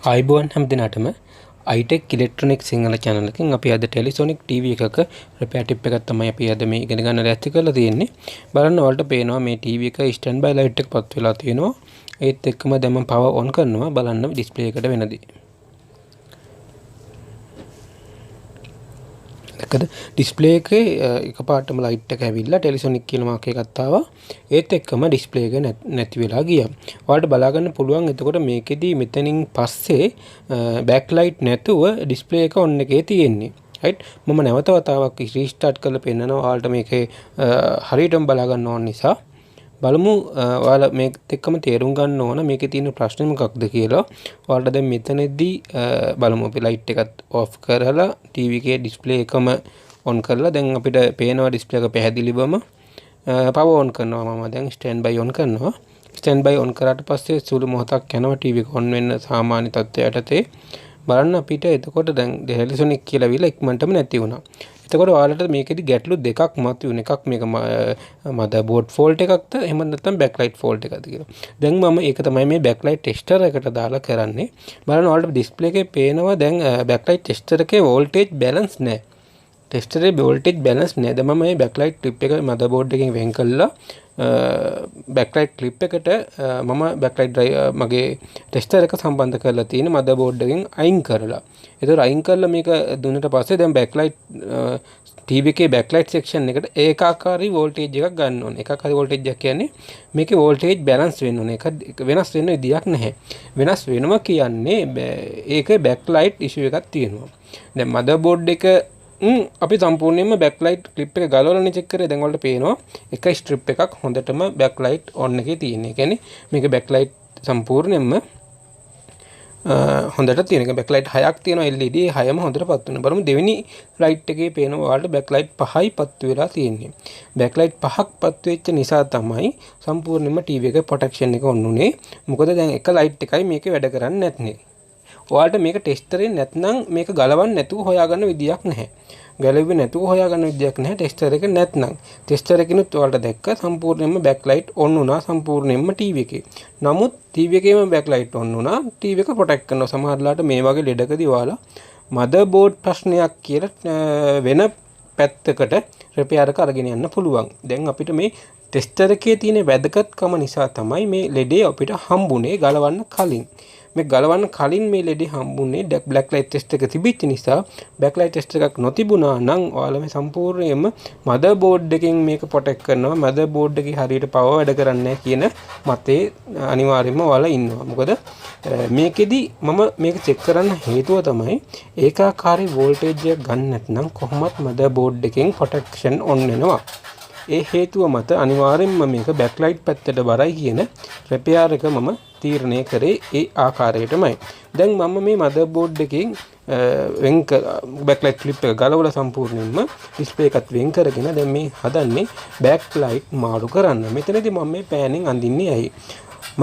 ආයිබෝන් හැම දිනටම iTEC ඉලෙක්ට්‍රොනික Sinhala channel එකෙන් අපි අද Telesonic TV එකක repair tip එකක් තමයි අපි අද මේ ඉගෙන ගන්න ලෑස්ති කරලා තියෙන්නේ. බලන්න ඔයාලට පේනවා මේ TV එක standby light එක පත් වෙලා තියෙනවා. ඒත් එක්කම දැන් මම power on කරනවා බලන්න display එකට වෙනදී. දැක්කද display එකේ එකපාරටම light එක ඇවිල්ලා Telesonic කියලා මාක් එකක් ආවා. ඒත් එක්කම display එක නැති වෙලා ගියා. ඔයාලට බලා ගන්න පුළුවන් එතකොට මේකෙදි මෙතනින් පස්සේ backlight නැතුව display එක on එකේ තියෙන්නේ. right මම නැවත වතාවක් restart කරලා පෙන්නනවා ඔයාලට මේකේ හරියටම බලා ගන්න ඕන නිසා. බලමු ඔයාලා මේකත් එක්කම තේරුම් ගන්න ඕන මේකේ තියෙන ප්‍රශ්නේ මොකක්ද කියලා. ඔයාලට දැන් මෙතනදී බලමු අපි light එකත් off කරලා TV එකේ display එකම on කරලා දැන් අපිට පේනවා display එක පැහැදිලිවම power on කරනවා. මම දැන් standby on කරනවා. standby on කරාට පස්සේ සුළු මොහොතක් යනවා TV එක on වෙන්න සාමාන්‍ය තත්ත්වයටතේ බලන්න අපිට එතකොට දැන් Telesonic කියලා විල ඉක්මනටම නැති වුණා. එතකොට ඔයාලට මේකෙදි ගැටලු දෙකක් මතුවෙන එකක් මේක motherboard fault එකක්ද එහෙම නැත්නම් backlight fault එකක්ද කියලා. දැන් මම ඒක තමයි මේ backlight tester එකට දාලා කරන්නේ. බලන්න ඔයාලට display එකේ පේනවා දැන් backlight tester එකේ voltage balance නැහැ. tester එකේ voltage balance නැහැ. දැන් මම මේ backlight clip එක motherboard එකෙන් වෙන් කළා backlight clip එකට මම backlight drive මගේ tester එක සම්බන්ධ කරලා තියෙන motherboard එකෙන් අයින් කරලා. ඒතර අයින් කරලා මේක දුන්නට පස්සේ දැන් backlight TV එකේ backlight section එකට ඒකාකාරී voltage එකක් ගන්න ඕනේ. ඒකාකාරී voltage එක කියන්නේ මේකේ voltage balance වෙන්න ඕනේ. ඒක වෙනස් වෙන්න විදියක් නැහැ. වෙනස් වෙනවා කියන්නේ ඒකේ backlight issue එකක් තියෙනවා. දැන් motherboard එක අපි සම්පූර්ණයෙන්ම backlight clip එක ගලවලානේ check කරේ. දැන් වලට පේනවා එක strip එකක් හොඳටම backlight on එකේ තියෙන. ඒ කියන්නේ මේක backlight සම්පූර්ණයෙන්ම හොඳට තියෙන. එක backlight 6ක් තියෙනවා LED 6ම හොඳට පත් වෙනවා. බලමු දෙවෙනි light එකේ පේනවා ඔයාලට backlight 5යි පත් වෙලා තියෙන්නේ. backlight 5ක් පත් වෙච්ච නිසා තමයි සම්පූර්ණයෙන්ම TV එකේ protection එක on උනේ. මොකද දැන් එක light එකයි මේකේ වැඩ කරන්නේ නැත්නේ. ඔයාලට මේක ටෙස්ටරේ නැත්නම් මේක ගලවන්න නැතුව හොයාගන්න විදියක් නැහැ. ගලවෙන්නේ නැතුව හොයාගන්න විදියක් නැහැ ටෙස්ටර් එක නැත්නම්. ටෙස්ටර් එකකිනුත් ඔයාලට දැක්ක සම්පූර්ණයෙන්ම backlight on වුණා සම්පූර්ණයෙන්ම TV එකේ. නමුත් TV එකේම backlight on වුණා. TV එක protect කරනවා. සමහරලාට මේ වගේ ලෙඩකදී ඔයාලා motherboard ප්‍රශ්නයක් කියලා වෙන පැත්තකට repair එක අරගෙන යන්න පුළුවන්. දැන් අපිට මේ ටෙස්ටර් එකේ තියෙන වැදගත්කම නිසා තමයි මේ ලෙඩේ අපිට හම්බුනේ ගලවන්න කලින්. මේ ගලවන්න කලින් මේ ලෙඩේ හම්බුනේ backlight test එක තිබිච්ච නිසා backlight test එකක් නොතිබුණා නම් ඔයාලා මේ සම්පූර්ණයෙන්ම motherboard එකෙන් මේක protect කරනවා. motherboard එකේ හරියට power වැඩ කරන්නේ නැහැ කියන මතේ අනිවාර්යයෙන්ම ඔයාලා ඉන්නවා. මොකද මේකෙදි මම මේක check කරන්න හේතුව තමයි ඒකාකාරී voltage එක ගන්න නැත්නම් කොහොමත් motherboard එකෙන් protection on වෙනවා. ඒ හේතුව මත අනිවාර්යයෙන්ම මේක backlight පැත්තට බරයි කියන repair එක මම තීරණය කරේ ඒ ආකාරයටමයි. දැන් මම මේ motherboard එකෙන් backlight clip එක ගලවලා සම්පූර්ණයෙන්ම display එකත් වෙන් කරගෙන දැන් මේ හදන්නේ backlight මාරු කරන්න. මෙතනදී මම මේ පෑනින් අඳින්නේ ඇයි?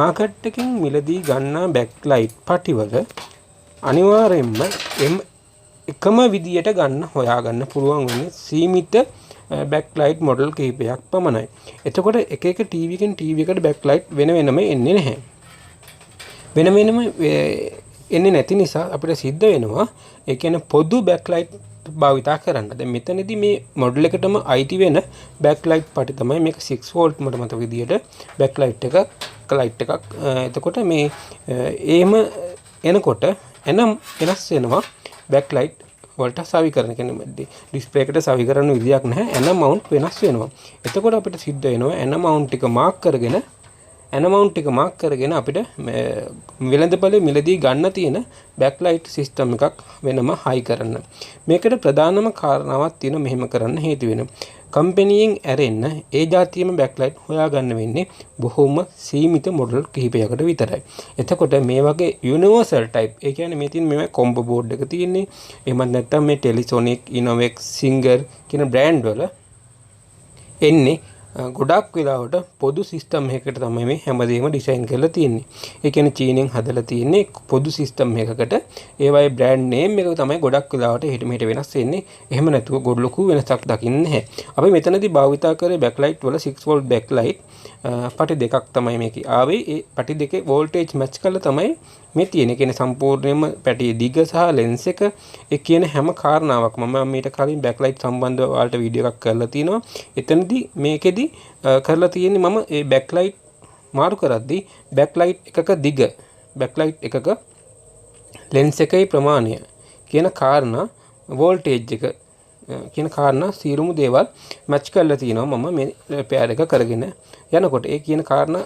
මාකට් එකෙන් මිලදී ගන්නා backlight පටිවල අනිවාර්යයෙන්ම එකම විදියට ගන්න හොයාගන්න පුළුවන් වෙන්නේ සීමිත backlight model කීපයක් පමණයි. එතකොට එක එක TV එකෙන් TV එකට backlight වෙන වෙනම එන්නේ නැහැ. වෙන වෙනම එන්නේ නැති නිසා අපිට සිද්ධ වෙනවා ඒ කියන්නේ පොදු backlight භාවිතා කරන්න. දැන් මෙතනදී මේ model එකටම අයිති වෙන backlight පටි තමයි මේක 6 volt මට මතක විදියට backlight එක light එකක්. එතකොට මේ එහෙම එනකොට එනම් වෙනස් වෙනවා backlight වලට සවිකරන කියන්නේ display එකට සවිකරන විදියක් නැහැ. an amount වෙනස් වෙනවා. එතකොට අපිට සිද්ධ වෙනවා an amount එක mark කරගෙන අපිට වෙළඳපොලේ මිලදී ගන්න තියෙන backlight system එකක් වෙනම high කරන්න. මේකට ප්‍රධානම කාරණාවක් තියෙනවා මෙහෙම කරන්න හේතු වෙන. කම්පැනියෙන් ඇරෙන්න ඒ જાතියෙම backlight හොයාගන්න වෙන්නේ බොහොම සීමිත මොඩල් කිහිපයකට විතරයි. එතකොට මේ වගේ universal type ඒ කියන්නේ මේ තියෙන මේ combo board එක තියෙන්නේ. එහෙමත් නැත්නම් මේ Telesonic, Innovex, Singer කියන brand වල එන්නේ ගොඩක් වෙලාවට පොදු සිස්ටම් එකකට තමයි මේ හැමදේම ඩිසයින් කරලා තියෙන්නේ. ඒ කියන්නේ චීනෙන් හදලා තියෙන්නේ පොදු සිස්ටම් එකකට. ඒවයි බ්‍රෑන්ඩ් නේම් එක තමයි ගොඩක් වෙලාවට හිට මෙහෙට වෙනස් වෙන්නේ. එහෙම නැතුව ගොඩ ලොකු වෙනසක් දකින්නේ නැහැ. අපි මෙතනදී භාවිතා කරේ backlight වල 6 volt backlight පටි දෙකක් තමයි මේකේ ආවේ. ඒ පටි දෙකේ වෝල්ටේජ් මැච් කරලා තමයි මේ තියෙන්නේ. කියන්නේ සම්පූර්ණයෙන්ම පැටියේ දිග සහ ලෙන්ස් එක ඒ කියන හැම කාරණාවක්ම මම මීට කලින් බෑක්ලයිට් සම්බන්ධව ඔයාලට වීඩියෝ එකක් කරලා තිනවා. එතනදී මේකෙදි කරලා තියෙන්නේ මම ඒ බෑක්ලයිට් මාරු කරද්දී බෑක්ලයිට් එකක දිග බෑක්ලයිට් එකක ලෙන්ස් එකේ ප්‍රමාණය කියන කාරණා වෝල්ටේජ් එක කියන කාරණා සියලුම දේවල් මැච් කරලා තිනවා මම මේ පෙයාර් එක කරගෙන යනකොට ඒ කියන කාරණා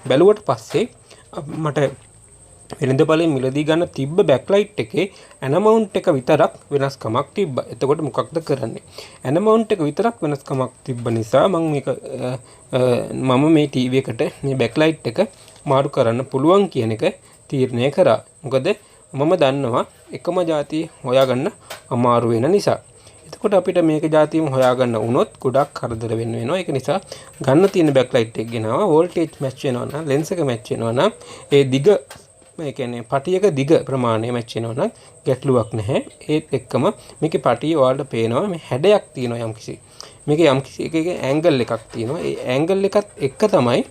බැලුවට පස්සේ මට වෙළඳපොලේ මිලදී ගන්න තිබ්බ බෑක්ලයිට් එකේ ඇනමවුන්ට් එක විතරක් වෙනස්කමක් තිබ්බා. එතකොට මොකක්ද කරන්නේ? ඇනමවුන්ට් එක විතරක් වෙනස්කමක් තිබ්බ නිසා මම මේ ටීවී එකට මේ බෑක්ලයිට් එක මාරු කරන්න පුළුවන් කියන එක තීරණය කරා. මොකද මම දන්නවා එකම જાතිය හොයාගන්න අමාරු වෙන නිසා. එතකොට අපිට මේක જાතියම හොයාගන්න වුණොත් ගොඩක් කරදර වෙනවා. ඒක නිසා ගන්න තියෙන බෑක්ලයිට් එක ගෙනාවා වෝල්ටේජ් මැච් වෙනවා නම් ලෙන්ස් එක මැච් වෙනවා නම් ඒ දිග මේ කියන්නේ පටියක දිග ප්‍රමාණය මැච් වෙනවා නම් ගැටලුවක් නැහැ. ඒත් එක්කම මේකේ පටිය ඔයාලට පේනවා මේ හැඩයක් තියෙනවා යම්කිසි. මේකේ යම්කිසි එකක ඇන්ගල් එකක් තියෙනවා. ඒ ඇන්ගල් එකත් එක්ක තමයි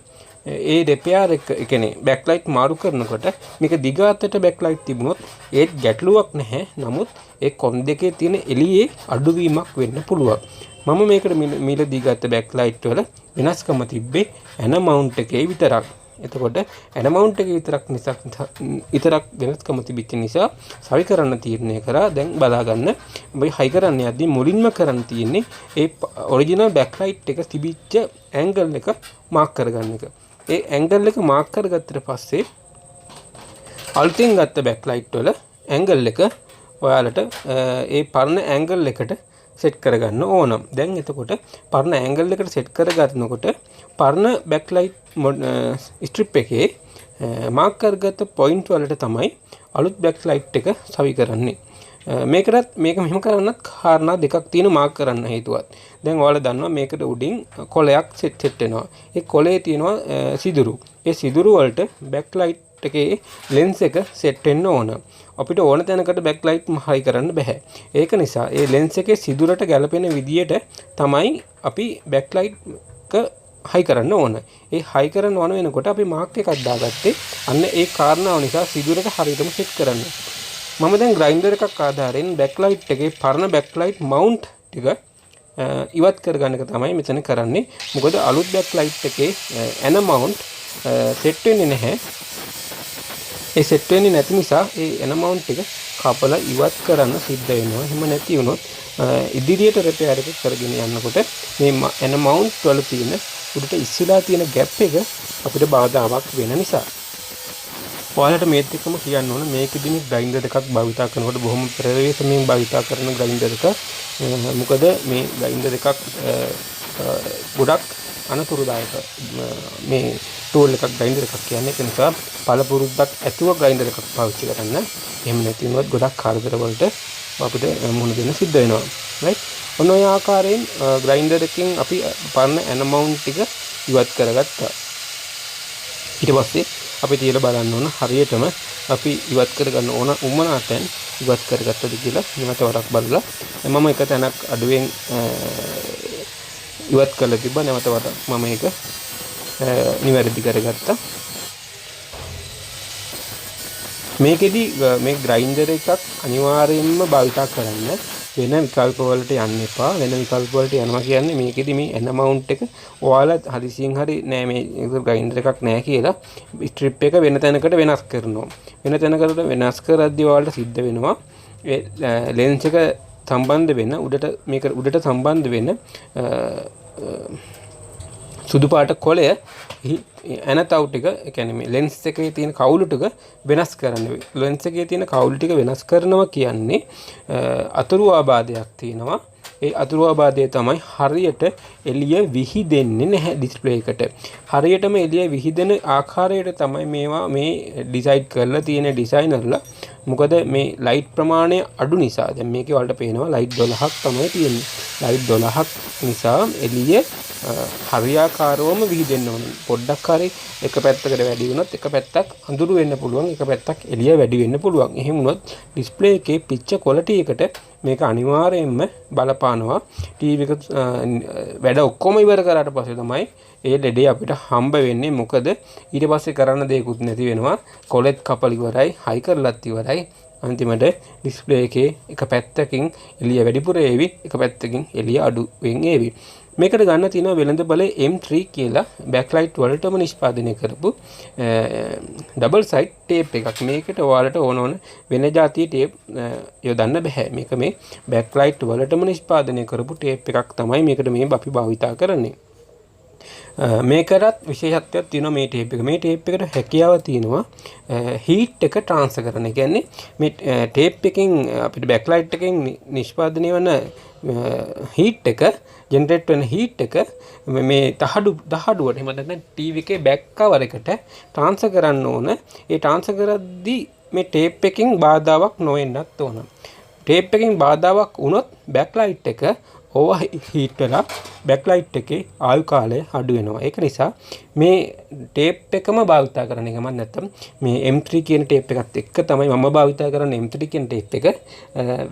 ඒ රිපෙයාර් එක කියන්නේ බෑක්ලයිට් මාරු කරනකොට මේක දිග අතට බෑක්ලයිට් තිබුණොත් ඒත් ගැටලුවක් නැහැ. නමුත් ඒ කොන් දෙකේ තියෙන එළියේ අඩුවීමක් වෙන්න පුළුවන්. මම මේකට මිලදී ගත්ත බෑක්ලයිට් වල වෙනස්කම තිබ්බේ ඇනමවුන්ට් එකේ විතරක්. එතකොට ඇනමවුන්ට් එකේ විතරක් වෙනස්කම තිබිච්ච නිසා සවි කරන්න තීරණය කරා. දැන් බලා ගන්න මේ හයි කරන්න යද්දී මුලින්ම කරන්න තියෙන්නේ ඒ ඔරිජිනල් බෑක්ලයිට් එක තිබිච්ච ඇන්ගල් එක මාක් කරගන්න එක. ඒ ඇන්ගල් එක මාක් කරගත්තට පස්සේ අලුතෙන් ගත්ත බෑක්ලයිට් වල ඇන්ගල් එක ඔයාලට ඒ පරණ ඇන්ගල් එකට සෙට් කරගන්න ඕන. දැන් එතකොට පරණ ඇන්ගල් එකට සෙට් කරගන්නකොට පරණ බෑක්ලයිට් ස්ට්‍රිප් එකේ මාක් කරගත්ත පොයින්ට් වලට තමයි අලුත් බෑක්ලයිට් එක සවි කරන්නේ. මේක මෙහෙම කරන්නත් කාරණා දෙකක් තියෙන මාක් කරන්න හේතුවත්. දැන් ඔයාලා දන්නවා මේකට උඩින් කොලයක් සෙට් වෙනවා. ඒ කොලේ තියෙනවා සිදුරු. ඒ සිදුරු වලට බෑක්ලයිට් එකේ ලෙන්ස් එක සෙට් වෙන්න ඕන. අපිට ඕන තැනකට බෑක්ලයිට් හයි කරන්න බෑ. ඒක නිසා ඒ ලෙන්ස් එකේ සිදුරට ගැලපෙන විදියට තමයි අපි බෑක්ලයිට් එක හයි කරන්න ඕන. ඒ හයි කරන්න ඕන වෙනකොට අපි මාක් එකක් දාගත්තේ අන්න ඒ කාරණාව නිසා සිදුරට හරියටම සෙට් කරන්න. මම දැන් ග්‍රයින්ඩර් එකක් ආධාරයෙන් බෑක්ලයිට් එකේ පරණ බෑක්ලයිට් මවුන්ට් ටික ඉවත් කරගන්න එක තමයි මෙතන කරන්නේ. මොකද අලුත් බෑක්ලයිට් එකේ ඇන මවුන්ට් සෙට් වෙන්නේ නැහැ. ඒ සෙට් වෙන්නේ නැති නිසා ඒ ඇන මවුන්ට් එක කපලා ඉවත් කරන්න සිද්ධ වෙනවා. එහෙම නැති වුණොත් ඉදිරියට රිපෙයාර් එක කරගෙන යනකොට මේ ඇන මවුන්ට් වල තියෙන උඩට ඉස්සලා තියෙන ગેප් එක අපිට බාධාවක් වෙන නිසා. ඔයාලට මේත් එක්කම කියන්න ඕන මේකෙදි මේ ග්‍රයින්ඩර් එකක් භාවිතා කරනකොට බොහොම ප්‍රවේශමෙන් භාවිතා කරන ග්‍රයින්ඩර් එකක්. මොකද මේ ග්‍රයින්ඩර් එකක් ගොඩක් අනතුරුදායක මේ ටූල් එකක් ග්‍රයින්ඩර් එකක් කියන්නේ. ඒක නිසා පළපුරුද්දක් ඇතුව ග්‍රයින්ඩර් එකක් පාවිච්චි කරන්න. එහෙම නැති වුණොත් ගොඩක් කරදර වලට අපිට මුහුණ දෙන්න සිද්ධ වෙනවා. රයිට්. ඔන්න ඔය ආකාරයෙන් ග්‍රයින්ඩර් එකකින් අපි පරණ ඇනමවුන්ට් ටික ඉවත් කරගත්තා. ඊට පස්සේ අපි තියලා බලන්න ඕන හරියටම අපි ඉවත් කරගන්න ඕන උමනා තැන් ඉවත් කරගත්තද කියලා නැවත වරක් බලලා මම එක තැනක් අඩුවෙන් ඉවත් කරලා තිබ්බා. නැවත වරක් මම ඒක නිවැරදි කරගත්තා. මේකෙදි මේ ග්‍රයින්ඩර් එකක් අනිවාර්යයෙන්ම භාවිතා කරන්න. වෙන විකල්ප වලට යන්න එපා. වෙන විකල්ප වලට යනවා කියන්නේ මේකෙදි මේ ඇන මවුන්ට් එක ඔයාලා හදිසියෙන් හරි නෑ මේ ග්‍රයින්ඩර් එකක් නෑ කියලා ස්ට්‍රිප් එක වෙන තැනකට වෙනස් කරනවා. වෙන තැනකට වෙනස් කරද්දී ඔයාලට සිද්ධ වෙනවා ඒ ලෙන්ස් එක සම්බන්ධ වෙන උඩට සම්බන්ධ වෙන සුදු පාට කොළය ඇනතව් ටික ඒ කියන්නේ මේ ලෙන්ස් එකේ තියෙන කවුළු ටික වෙනස් කරන්න. ලෙන්ස් එකේ තියෙන කවුළු ටික වෙනස් කරනවා කියන්නේ අතුරු ආබාධයක් තියෙනවා. ඒ අතුරු ආබාධය තමයි හරියට එළිය විහිදෙන්නේ නැහැ ඩිස්ප්ලේ එකට. හරියටම එළිය විහිදෙන ආකාරයට තමයි මේවා මේ ඩිසයින් කරලා තියෙන ඩිසයිනර්ලා. මොකද මේ ලයිට් ප්‍රමාණය අඩු නිසා දැන් මේකේ වලට පේනවා ලයිට් 12ක් තමයි තියෙන්නේ. ලයිට් 12ක් නිසා එළිය හරියාකාරවම විහිදෙන්න ඕන. පොඩ්ඩක් හරි එක පැත්තකට වැඩි වුණොත් එක පැත්තක් අඳුරු වෙන්න පුළුවන්. එක පැත්තක් එළිය වැඩි වෙන්න පුළුවන්. එහෙම වුණොත් ඩිස්ප්ලේ එකේ පිච්ච ක්වොලිටි එකට මේක අනිවාර්යයෙන්ම බලපාන බලපානවා. ටීවී එක වැඩ ඔක්කොම ඉවර කරාට පස්සේ තමයි ඒ ලෙඩේ අපිට හම්බ වෙන්නේ. මොකද ඊට පස්සේ කරන්න දෙයක්වත් නැති වෙනවා. කොලෙත් කපල ඉවරයි, හයි කරලත් ඉවරයි. අන්තිමට ඩිස්ප්ලේ එකේ එක පැත්තකින් එළිය වැඩිපුර ඒවි, එක පැත්තකින් එළිය අඩුවෙන් ඒවි. මේකට ගන්න තියෙනවා වෙළඳ බලේ M3 කියලා බෑක්ලයිට් වලටම නිෂ්පාදනය කරපු ඩබල් සයිඩ් ටේප් එකක්. මේකට ඔයාලට ඕන වෙන જાතිය ටේප් යොදන්න බෑ. මේක මේ බෑක්ලයිට් වලටම නිෂ්පාදනය කරපු ටේප් එකක් තමයි මේකට මේ අපි භාවිතා කරන්නේ. මේකටත් විශේෂත්වයක් තියෙනවා මේ ටේප් එක. මේ ටේප් එකට හැකියාව තියෙනවා හීට් එක ට්‍රාන්ස්ෆර් කරන. ඒ කියන්නේ මේ ටේප් එකෙන් අපිට බෑක්ලයිට් එකෙන් නිෂ්පාදනය වන හීට් එක ජෙනරේට් වෙන හීට් එක මේ දහඩුවට එහෙම නැත්නම් ටීවී එකේ බෑක් කවර් එකට ට්‍රාන්ස්ෆර් කරන්න ඕන. ඒ ට්‍රාන්ස්ෆර් කරද්දී මේ ටේප් එකකින් බාධාවක් නොවෙන්නත් ඕන. ටේප් එකකින් බාධාවක් වුණොත් බෑක්ලයිට් එක ඕවර් හීට් වෙලා බෑක්ලයිට් එකේ ආයු කාලය අඩු වෙනවා. ඒක නිසා මේ ටේප් එකම භාවිතා කරන එකම නැත්තම් මේ M3 කියන ටේප් එකත් එක්ක තමයි මම භාවිතා කරන්නේ. M3 කියන ටේප් එක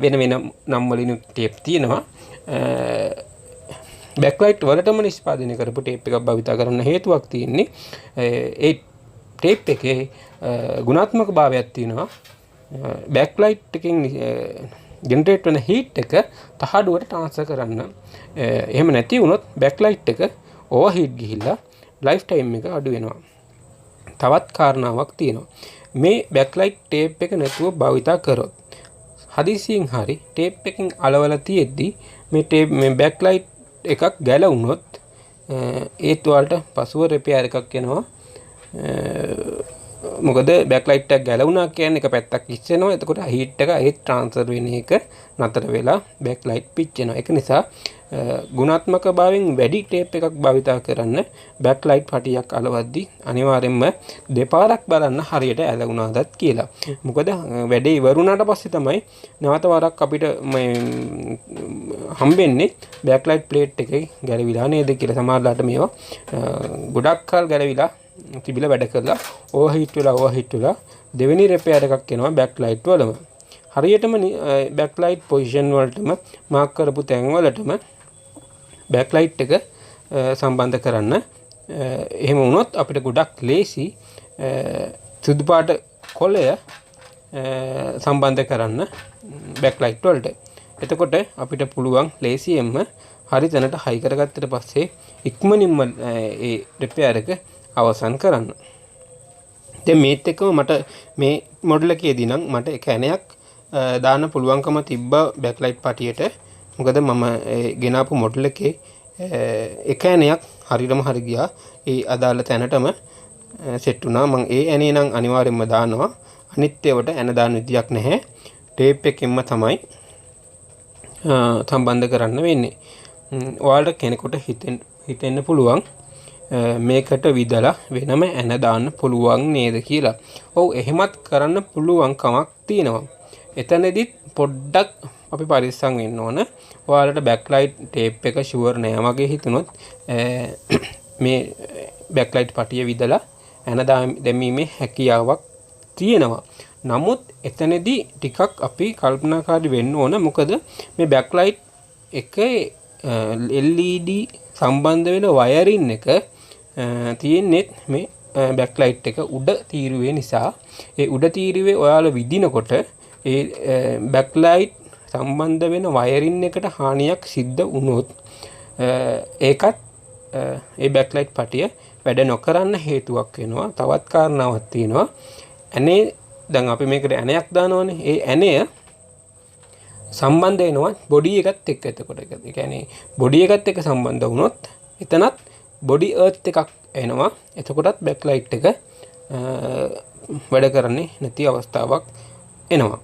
වෙන නම් වලින් ටේප් තියෙනවා. බෑක්ලයිට් වලටම නිෂ්පාදනය කරපු ටේප් එකක් භාවිතා කරන්න හේතුවක් තියෙන්නේ ඒ ටේප් එකේ ගුණාත්මක භාවයක් තියෙනවා. බෑක්ලයිට් එකකින් ජෙනරේට් වෙන හීට් එක තහඩුවට ට්‍රාන්ස්ෆර් කරන්න. එහෙම නැති වුණොත් බෑක්ලයිට් එක ඕවර් හීට් ගිහිල්ලා ලයිෆ් ටයිම් එක අඩු වෙනවා. තවත් කාරණාවක් තියෙනවා. මේ බෑක්ලයිට් ටේප් එක නැතුව භාවිතා කරොත් හදිසියෙන් හරි ටේප් එකකින් අලවලා තියෙද්දි මේ බෑක්ලයිට් එකක් ගැලවුණොත් ඒත් වලට පසුව රිපෙයාර් එකක් එනවා. මොකද බෑක්ලයිට් එක ගැලවුණා කියන්නේ එක පැත්තක් ඉස්සෙනවා. එතකොට හීට් එක ඒත් ට්‍රාන්ස්ෆර් වෙන එක නතර වෙලා බෑක්ලයිට් පිච්චෙනවා. ඒක නිසා ගුණාත්මක භාවයෙන් වැඩි ටේප් එකක් භාවිතා කරන්න බෑක්ලයිට් පටියක් අලවද්දී අනිවාර්යයෙන්ම දෙපාරක් බලන්න හරියට ඇලුණාදත් කියලා. මොකද වැඩේ ඉවරුණාට පස්සේ තමයි නැවත වරක් අපිට හම්බෙන්නේ බෑක්ලයිට් ප්ලේට් එකේ ගැලවිලා නේද කියලා. සමහරවිට මේවා ගොඩක් කල් ගැලවිලා තිබිලා වැඩ කරලා ඕවර් හීට් වෙලා දෙවෙනි රිපෙයාර් එකක් එනවා බෑක්ලයිට් වලම. හරියටම බෑක්ලයිට් පොසිෂන් වලටම මාක් කරපු තැන් වලටම බෑක්ලයිට් එක සම්බන්ධ කරන්න. එහෙම වුණොත් අපිට ගොඩක් ලේසි සුදු පාට කොළය සම්බන්ධ කරන්න බෑක්ලයිට් වලට. එතකොට අපිට පුළුවන් ලේසියෙන්ම හරි තැනට හයි කරගත්තට පස්සේ ඉක්මනින්ම ඒ රිපෙයාර් එක අවසන් කරන්න. දැන් මේත් එක්කම මට මේ මොඩල් එකේදී නම් මට එක ඇණයක් දාන්න පුළුවන්කම තිබ්බා බෑක්ලයිට් පටියට. මොකද මම ගෙනාපු මොඩල් එකේ එක ඇණයක් හරියටම හරි ගියා. ඒ අදාළ තැනටම සෙට් වුණා. මම ඒ ඇණේ නම් අනිවාර්යයෙන්ම දානවා. අනිත් ඒවාට ඇණ දාන්න විදියක් නැහැ. ටේප් එකකින්ම තමයි සම්බන්ධ කරන්න වෙන්නේ. ඔයාලට කෙනෙකුට හිතෙන්න පුළුවන් මේකට විදලා වෙනම ඇන දාන්න පුළුවන් නේද කියලා. ඔව් එහෙමත් කරන්න පුළුවන් කමක් තියෙනවා. එතනදිත් පොඩ්ඩක් අපි පරිස්සම් වෙන්න ඕන. ඔයාලට බෑක්ලයිට් ටේප් එක ෂුවර් නෑ වගේ හිතුනොත් මේ බෑක්ලයිට් පටිය විදලා ඇන දැමීමේ හැකියාවක් තියෙනවා. නමුත් එතනදී ටිකක් අපි කල්පනාකාරී වෙන්න ඕන. මොකද මේ බෑක්ලයිට් එකේ LED සම්බන්ධ වෙන වයරින් එක තියෙන්නේ මේ බෑක්ලයිට් එක උඩ තීරුවේ නිසා. ඒ උඩ තීරුවේ ඔයාලා විදිනකොට ඒ බෑක්ලයිට් සම්බන්ධ වෙන වයරින් එකට හානියක් සිද්ධ වුණොත් ඒකත් ඒ බෑක්ලයිට් පටිය වැඩ නොකරන්න හේතුවක් වෙනවා. තවත් කාරණාවක් තියෙනවා. ඇනේ දැන් අපි මේකට ඇණයක් දානවනේ. ඒ ඇණය සම්බන්ධ වෙනවා බොඩි එකත් එක්ක. එතකොට ඒ කියන්නේ බොඩි එකත් එක්ක සම්බන්ධ වුණොත් එතනත් බොඩි අර්ත් එකක් එනවා. එතකොටත් බෑක්ලයිට් එක වැඩ කරන්නේ නැති අවස්ථාවක් එනවා.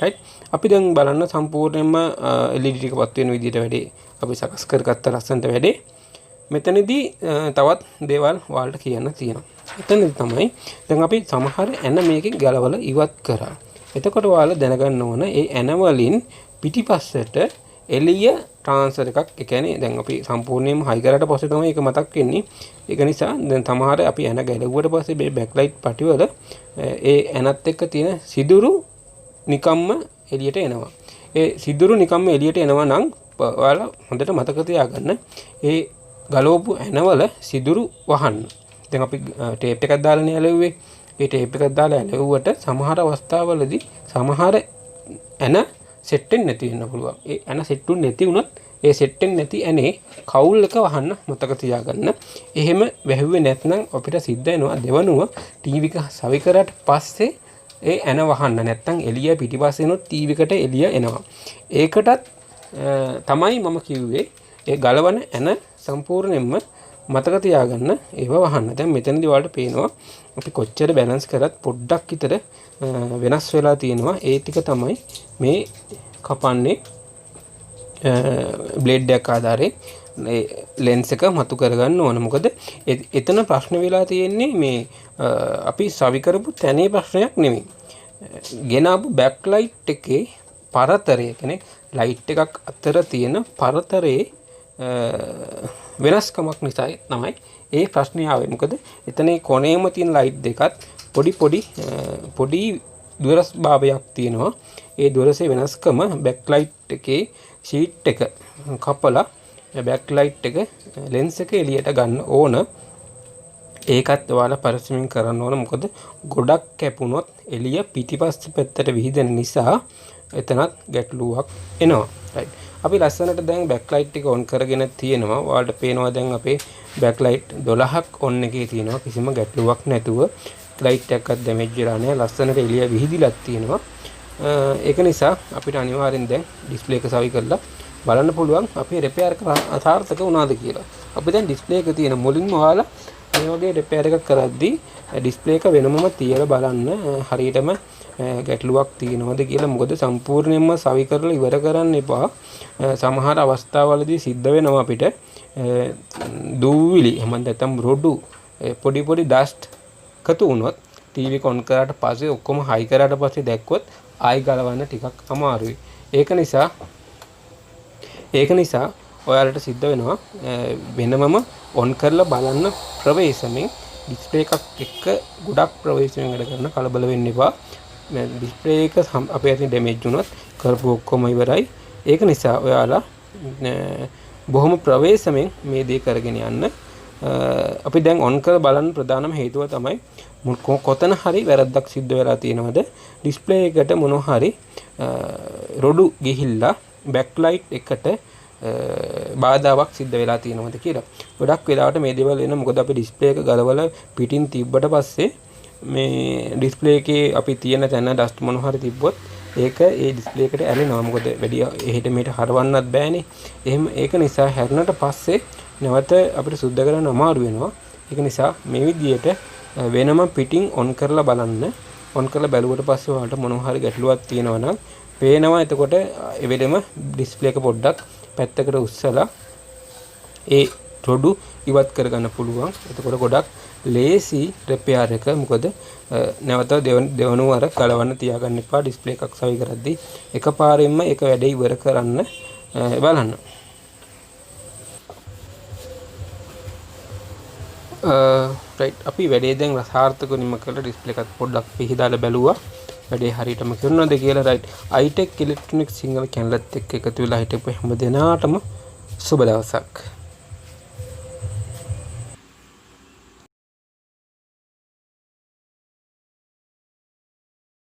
රයිට්. අපි දැන් බලන්න සම්පූර්ණයෙන්ම LED එක පත් වෙන විදිහට වැඩි අපි සකස් කරගත්ත ලස්සනට වැඩි. මෙතනදී තවත් දේවල් ඔයාලට කියන්න තියෙනවා. එතනදී තමයි දැන් අපි සමහර ඇන මේකෙන් ගලවලා ඉවත් කරා. එතකොට ඔයාලා දැනගන්න ඕන ඒ ඇන වලින් පිටිපස්සට එළිය ට්‍රාන්ස්ෆර් එකක්. ඒ කියන්නේ දැන් අපි සම්පූර්ණයෙන්ම හයි කරාට පස්සේ තමයි ඒක මතක් වෙන්නේ. ඒක නිසා දැන් සමහර අපි ඇන ගැලවුවට පස්සේ මේ බෑක්ලයිට් පටිවල ඒ ඇනත් එක්ක තියෙන සිදුරු නිකම්ම එළියට එනවා. ඒ සිදුරු නිකම්ම එළියට එනවා නම් ඔයාලා හොඳට මතක තියාගන්න. ඒ ගලවපු ඇනවල සිදුරු වහන්න. දැන් අපි ටේප් එකක් දාලානේ ඇලෙව්වේ. ඒ ටේප් එකක් දාලා ඇලෙව්වට සමහර අවස්ථාවලදී සමහර ඇන සෙට් වෙන්නේ නැති වෙන්න පුළුවන්. ඒ ඇන සෙට් වෙන්නේ නැති වුණොත් ඒ සෙට් වෙන්නේ නැති ඇනේ කවුල් එක වහන්න මතක තියාගන්න. එහෙම වැහුවේ නැත්නම් අපිට සිද්ධ වෙනවා දෙවනුව ටීවී එක සවි කරාට පස්සේ ඒ ඇන වහන්න නැත්නම් එළිය පිටිපස්සෙනොත් ටීවී එකට එළිය එනවා. ඒකටත් තමයි මම කිව්වේ ඒ ගලවන ඇන සම්පූර්ණයෙන්ම මතක තියාගන්න ඒව වහන්න. දැන් මෙතනදී ඔයාලට පේනවා අපි කොච්චර බැලන්ස් කරත් පොඩ්ඩක් විතර වෙනස් වෙලා තියෙනවා. ඒ ටික තමයි මේ කපන්නේ බ්ලේඩ් එකක් ආධාරයෙන් ලෙන්ස් එක මතු කරගන්න ඕන. මොකද එතන ප්‍රශ්න වෙලා තියෙන්නේ මේ අපි සවි කරපු තැනේ ප්‍රශ්නයක් නෙමෙයි. ගෙනාපු බෑක් ලයිට් එකේ පරතරය කියන්නේ ලයිට් එකක් අතර තියෙන පරතරයේ වෙනස්කමක් නිසා තමයි ඒ ප්‍රශ්නේ ආවේ. මොකද එතන කොනේම තියෙන ලයිට් දෙකත් පොඩි දුරස් භාවයක් තියෙනවා. ඒ දුරසේ වෙනස්කම බෑක් ලයිට් එකේ ෂීට් එක කපලා බෑක් ලයිට් එක ලෙන්ස් එක එළියට ගන්න ඕන. ඒකත් ඔයාලා පරිස්සමින් කරන්න ඕන. මොකද ගොඩක් කැපුණොත් එළිය පිටිපස්ස පැත්තට විහිදෙන නිසා එතනත් ගැටලුවක් එනවා. රයිට්. අපි ලස්සනට දැන් බෑක් ලයිට් එක ඔන් කරගෙන තියෙනවා. ඔයාලට පේනවා දැන් අපේ බෑක් ලයිට් 12ක් ඔන් එකේ තියෙනවා. කිසිම ගැටලුවක් නැතුව ලයිට් එකක්වත් ඩැමේජ් වෙලා නැහැ. ලස්සනට එළිය විහිදිලක් තියෙනවා. ඒක නිසා අපිට අනිවාර්යෙන් දැන් ඩිස්ප්ලේ එක සවි කරලා බලන්න පුළුවන් අපේ රිපෙයාර් එක සාර්ථක වුණාද කියලා. අපි දැන් ඩිස්ප්ලේ එක තියෙන මුලින්ම ඔයාලා මේ වගේ රිපෙයාර් එකක් කරද්දී ඩිස්ප්ලේ එක වෙනමම තියලා බලන්න හරියටම ගැටලුවක් තියෙනවද කියලා. මොකද සම්පූර්ණයෙන්ම සවි කරලා ඉවර කරන්න එපා. සමහර අවස්ථාවලදී සිද්ධ වෙනවා අපිට දූවිලි එහෙම නැත්නම් රොඩු පොඩි dust එකතු වුණොත් ටීවී එක ඔන් කරාට පස්සේ ඔක්කොම හයි කරාට පස්සේ දැක්කොත් ආයි ගලවන්න ටිකක් අමාරුයි. ඒක නිසා ඔයාලට සිද්ධ වෙනවා වෙනමම ඔන් කරලා බලන්න ප්‍රවේශමෙන් ඩිස්ප්ලේ එකක් එක්ක ගොඩක් ප්‍රවේශමෙන් වැඩ කරන කලබල වෙන්න එපා. ඩිස්ප්ලේ එක අපේ අතින් ඩැමේජ් වුණොත් කරපු ඔක්කොම ඉවරයි. ඒක නිසා ඔයාලා බොහොම ප්‍රවේශමෙන් මේ දේ කරගෙන යන්න. අපි දැන් ඔන් කර බලන්න ප්‍රධානම හේතුව තමයි කොතන හරි වැරද්දක් සිද්ධ වෙලා තියෙනවද ඩිස්ප්ලේ එකට මොනවා හරි රොඩු ගිහිල්ලා බෑක් ලයිට් එකට බාධාවක් සිද්ධ වෙලා තියෙනවද කියලා. ගොඩක් වෙලාවට මේ දේවල් වෙන මොකද අපි ඩිස්ප්ලේ එක ගලවලා පිටින් තිබ්බට පස්සේ මේ ඩිස්ප්ලේ එකේ අපි තියෙන තැන ඩස්ට් මොනවා හරි තිබ්බොත් ඒක ඒ ඩිස්ප්ලේ එකට ඇලෙනවා. මොකද වැඩි එහෙට මෙහෙට හරවන්නත් බෑනේ. එහෙම ඒක නිසා හැරුණට පස්සේ නැවත අපිට සුද්ධ කරන්න අමාරු වෙනවා. ඒක නිසා මේ විදියට වෙනම පිටින් ඔන් කරලා බලන්න. ඔන් කරලා බැලුවට පස්සේ ඔයාලට මොනවා හරි ගැටලුවක් තියෙනවා නම් පේනවා. එතකොට ඒ වෙලෙම ඩිස්ප්ලේ එක පොඩ්ඩක් පැත්තකට උස්සලා ඒ රොඩු ඉවත් කරගන්න පුළුවන්. එතකොට ගොඩක් ලේසි රිපෙයාර් එක. මොකද නැවත දෙවනුව අර කලවන්න තියාගන්න එපා. ඩිස්ප්ලේ එකක් සවි කරද්දී එකපාරෙන්ම ඒක වැඩේ ඉවර කරන්න බලන්න. රයිට්. අපි වැඩේ දැන් සාර්ථකව නිම කරලා ඩිස්ප්ලේ එකත් පොඩ්ඩක් පිහදාලා බැලුවා. වැඩේ හරියටම කරනවද කියලා. රයිට්. iTEC ඉලෙක්ට්‍රොනික සිංහල channel එකත් එක්ක එකතු වෙලා හිටපු හැම දෙනාටම සුබ දවසක්.